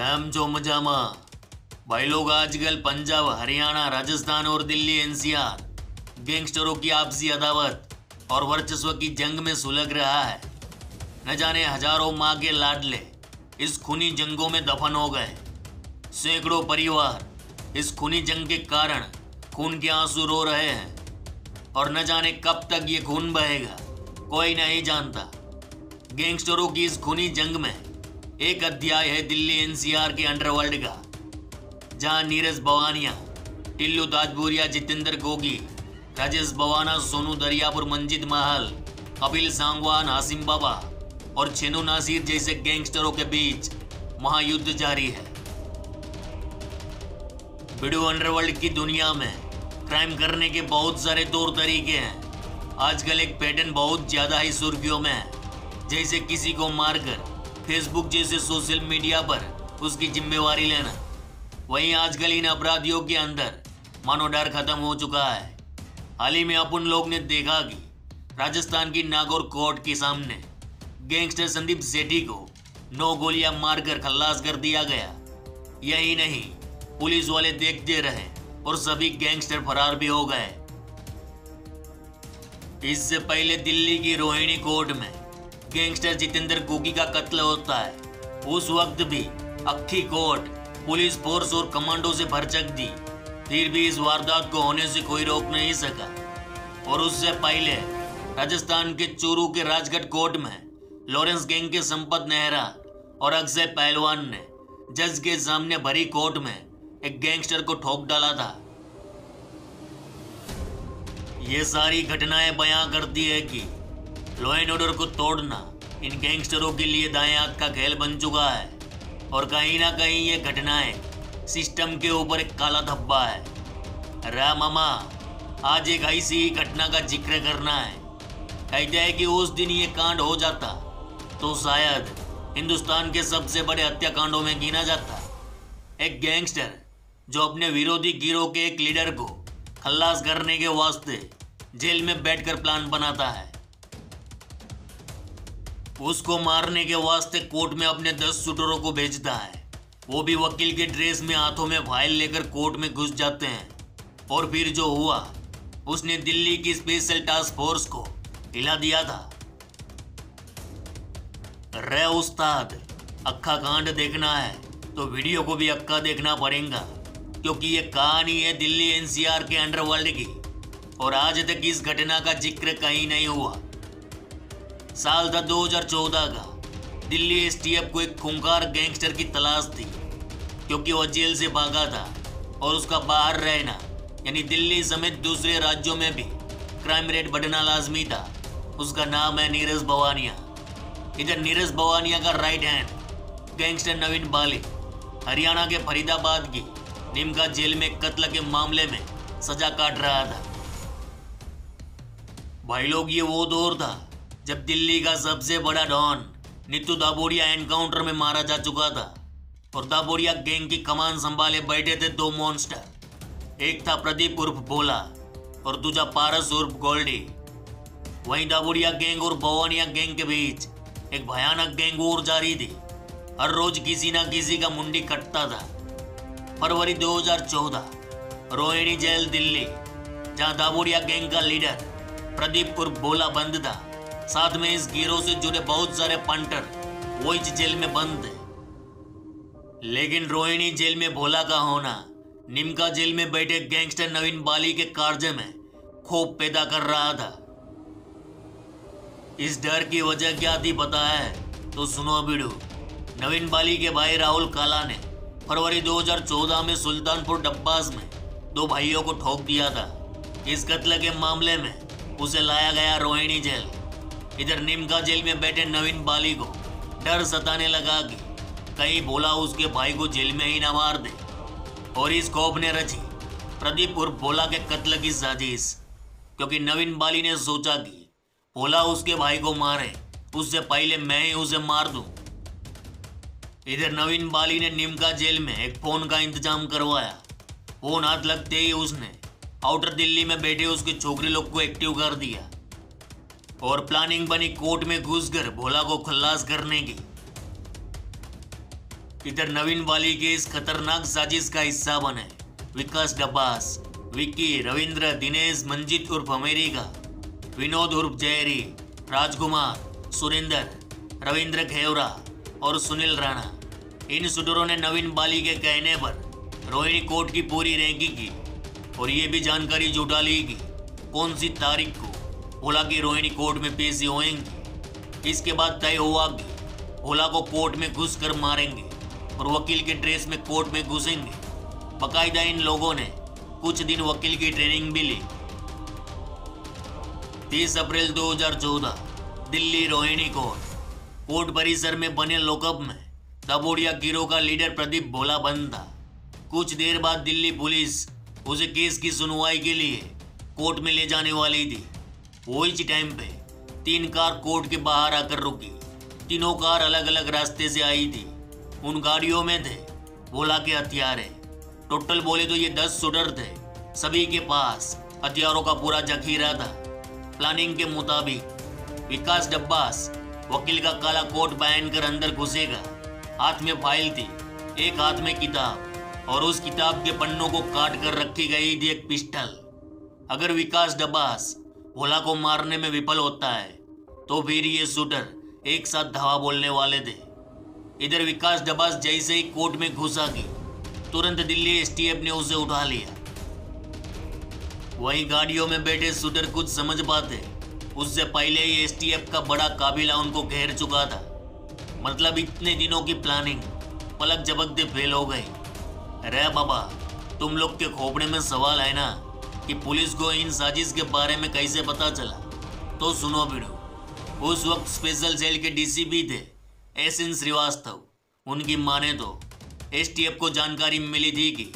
Cam जो मजामा भाई लोग, आजकल पंजाब, हरियाणा, राजस्थान और दिल्ली एनसीआर गैंगस्टरों की आपसी अदावत और वर्चस्व की जंग में सुलग रहा है। न जाने हजारों माँ के लाडले इस खूनी जंगों में दफन हो गए। सैकड़ों परिवार इस खूनी जंग के कारण खून के आंसू रो रहे हैं और न जाने कब तक ये खून बहेगा, कोई नहीं जानता। गैंगस्टरों की इस खूनी जंग में एक अध्याय है दिल्ली एनसीआर के अंडरवर्ल्ड का, जहां नीरज बवानिया, टिल्लू ताजपुरिया, जितेंद्र गोगी, राजेश बवाना, सोनू दरियापुर, मंजित महल, कपिल सांगवान, हासिम बाबा और छेनू नासिर जैसे गैंगस्टरों के बीच महायुद्ध जारी है। वीडियो अंडरवर्ल्ड की दुनिया में क्राइम करने के बहुत सारे तौर तरीके हैं। आजकल एक पैटर्न बहुत ज्यादा ही सुर्खियों में है, जैसे किसी को मारकर फेसबुक जैसे सोशल मीडिया पर उसकी जिम्मेवारी लेना। वहीं आजकल इन अपराधियों के अंदर मानो डर खत्म हो चुका है। हाल ही में अपन लोग ने देखा कि राजस्थान की नागौर कोर्ट के सामने गैंगस्टर संदीप सेठी को 9 गोलियां मारकर खल्लास कर दिया गया। यही नहीं, पुलिस वाले देखते रहे और सभी गैंगस्टर फरार भी हो गए। इससे पहले दिल्ली की रोहिणी कोर्ट में गैंगस्टर जितेंद्र गोगी का कत्ल होता है। उस वक्त भी अक्खी कोर्ट पुलिस फोर्स और कमांडो से भरचक दी, फिर भी इस वारदात को होने से कोई रोक नहीं सका। और उससे पहले राजस्थान के चूरू के राजगढ़ कोर्ट में लॉरेंस गैंग के संपत नेहरा और अक्षय पहलवान ने जज के सामने भरी कोर्ट में एक गैंगस्टर को ठोक डाला था। ये सारी घटनाएं बयां करती है कि लॉ एंड ऑर्डर को तोड़ना इन गैंगस्टरों के लिए दाएं हाथ का खेल बन चुका है और कहीं ना कहीं ये घटनाएं सिस्टम के ऊपर एक काला धब्बा है। अरे मामा, आज एक ऐसी ही घटना का जिक्र करना है। कहते हैं कि उस दिन ये कांड हो जाता तो शायद हिंदुस्तान के सबसे बड़े हत्याकांडों में गिना जाता। एक गैंगस्टर जो अपने विरोधी गिरोह के एक लीडर को खल्लास करने के वास्ते जेल में बैठकर प्लान बनाता है, उसको मारने के वास्ते कोर्ट में अपने 10 शूटरों को भेजता है। वो भी वकील के ड्रेस में हाथों में फाइल लेकर कोर्ट में घुस जाते हैं। और फिर जो हुआ, उसने दिल्ली की स्पेशल टास्क फोर्स को हिला दिया था। रे उस्ताद, अक्खा कांड देखना है तो वीडियो को भी अक्का देखना पड़ेगा, क्योंकि ये कहानी है दिल्ली एनसीआर के अंडरवर्ल्ड की और आज तक इस घटना का जिक्र कहीं नहीं हुआ। साल था 2014 का। दिल्ली एसटीएफ को एक खूंखार गैंगस्टर की तलाश थी, क्योंकि वह जेल से भागा था और उसका बाहर रहना यानी दिल्ली समेत दूसरे राज्यों में भी क्राइम रेट बढ़ना लाजमी था। उसका नाम है नीरज बवानिया। इधर नीरज बवानिया का राइट हैंड गैंगस्टर नवीन बाली हरियाणा के फरीदाबाद की निमका जेल में कत्ल के मामले में सजा काट रहा था। भाई लोग, ये वो दौर था जब दिल्ली का सबसे बड़ा डॉन नीतू दाबोरिया एनकाउंटर में मारा जा चुका था और दाबोरिया गैंग की कमान संभाले बैठे थे 2 मॉन्स्टर। एक था प्रदीप उर्फ भोला और दूसरा पारस उर्फ गोल्डी। वहीं दाबोरिया गैंग और बवानिया गैंग के बीच एक भयानक गैंग वॉर जारी थी। हर रोज किसी ना किसी का मुंडी कटता था। फरवरी 2014 रोहिणी जेल दिल्ली, जहां दाबोरिया गैंग का लीडर प्रदीप उर्फ भोला बंद था, साथ में इस गिरोह से जुड़े बहुत सारे पंटर वो इस जेल में बंद थे। लेकिन रोहिणी जेल में भोला का होना निमका जेल में बैठे गैंगस्टर नवीन बाली के कार्य में खौफ पैदा कर रहा था। इस डर की वजह क्या थी पता है? तो सुनो वीडियो। नवीन बाली के भाई राहुल काला ने फरवरी 2014 में सुल्तानपुर डब्बास में 2 भाइयों को ठोक दिया था। इस कत्ल के मामले में उसे लाया गया रोहिणी जेल। इधर निमका जेल में बैठे नवीन बाली को डर सताने लगा कि कहीं भोला उसके भाई को जेल में ही न मार दे, और इस खौफ ने रची प्रदीप उर्फ भोला के कत्ल की साजिश, क्योंकि नवीन बाली ने सोचा कि भोला उसके भाई को मारे उससे पहले मैं ही उसे मार दूं। इधर नवीन बाली ने निमका जेल में एक फोन का इंतजाम करवाया। फोन हाथ लगते ही उसने आउटर दिल्ली में बैठे उसके छोकरी लोग को एक्टिव कर दिया और प्लानिंग बनी कोर्ट में घुसकर भोला को खल्लास करने की। इधर नवीन बाली के इस खतरनाक साजिश का हिस्सा बने विकास डब्बास, विक्की, रविंद्र, दिनेश, मंजित उर्फ अमेरिका, विनोद उर्फ जयरी, राजकुमार, सुरेंद्र, रविंद्र खेवरा और सुनील राणा। इन शूटरों ने नवीन बाली के कहने पर रोहिणी कोर्ट की पूरी रैंकिंग की और ये भी जानकारी जुटा ली कि कौन सी तारीख को भोला की रोहिणी कोर्ट में पेशी होंगी। इसके बाद तय हुआ कि भोला को कोर्ट में घुस कर मारेंगे और वकील के ड्रेस में कोर्ट में घुसेंगे। बाकायदा इन लोगों ने कुछ दिन वकील की ट्रेनिंग भी ली। 30 अप्रैल 2014 दिल्ली रोहिणी कोर्ट परिसर में बने लॉकअप में दाभोड़िया गिरोह का लीडर प्रदीप भोला बंद था। कुछ देर बाद दिल्ली पुलिस उसे केस की सुनवाई के लिए कोर्ट में ले जाने वाली थी। वही टाइम पे 3 कार कोर्ट के बाहर आकर रुकी। तीनों कार अलग अलग रास्ते से आई थी। उन गाड़ियों में थे भोला के हथियार। टोटल बोले तो ये 10 शूटर थे। सभी के पास हथियारों का पूरा जखीरा था। प्लानिंग के मुताबिक विकास डब्बास वकील का काला कोट पहनकर अंदर घुसेगा। हाथ में फाइल थी, एक हाथ में किताब और उस किताब के पन्नों को काट कर रखी गई थी एक पिस्टल। अगर विकास डब्बास भोला को मारने में विफल होता है तो फिर ये शूटर एक साथ धावा बोलने वाले थे। इधर विकास डब्बास जैसे ही कोर्ट में घुसा कि तुरंत दिल्ली एसटीएफ ने उसे उठा लिया। वहीं गाड़ियों में बैठे शूटर कुछ समझ पाते उससे पहले ही एसटीएफ का बड़ा काबिला उनको घेर चुका था। मतलब इतने दिनों की प्लानिंग पलक झपकते फेल हो गई। अरे बाबा, तुम लोग के खोपड़े में सवाल है ना कि पुलिस को इन साजिश के बारे में कैसे पता चला? तो सुनो वीडियो। उस वक्त स्पेशल सेल के डीसीपी थे एसएन श्रीवास्तव। उनकी माने तो एसटीएफ को जानकारी मिली थी कि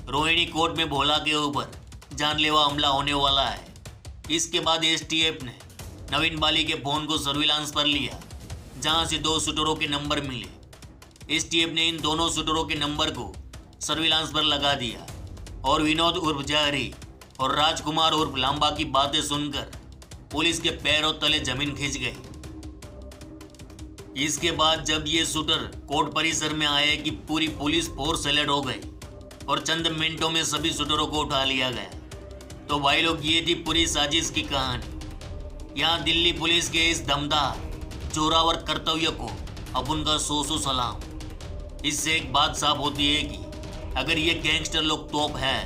रोहिणी कोर्ट में भोला के ऊपर जानलेवा हमला होने वाला है। इसके बाद एसटीएफ ने नवीन बाली के फोन को सर्विलांस पर लिया, जहां से 2 शूटरों के नंबर मिले। एसटीएफ ने इन दोनों शूटरों के नंबर को सर्विलांस पर लगा दिया और विनोद उर्फ जहरी और राजकुमार उर्फ लांबा की बातें सुनकर पुलिस के पैरों तले जमीन खिंच गई। इसके बाद जब ये शूटर कोर्ट परिसर में आए कि पूरी पुलिस फोर्स अलर्ट हो गई और चंद मिनटों में सभी शूटरों को उठा लिया गया। तो भाई लोग, ये थी पूरी साजिश की कहानी। यहाँ दिल्ली पुलिस के इस दमदार जोरावर कर्तव्य को अब उनका 100 सलाम। इससे एक बात साफ होती है कि अगर ये गैंगस्टर लोग तोप है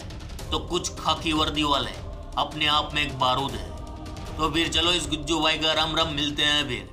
तो कुछ खाकी वर्दी वाले अपने आप में एक बारूद है। तो फिर चलो इस गुज्जू भाई का राम राम, मिलते हैं फिर।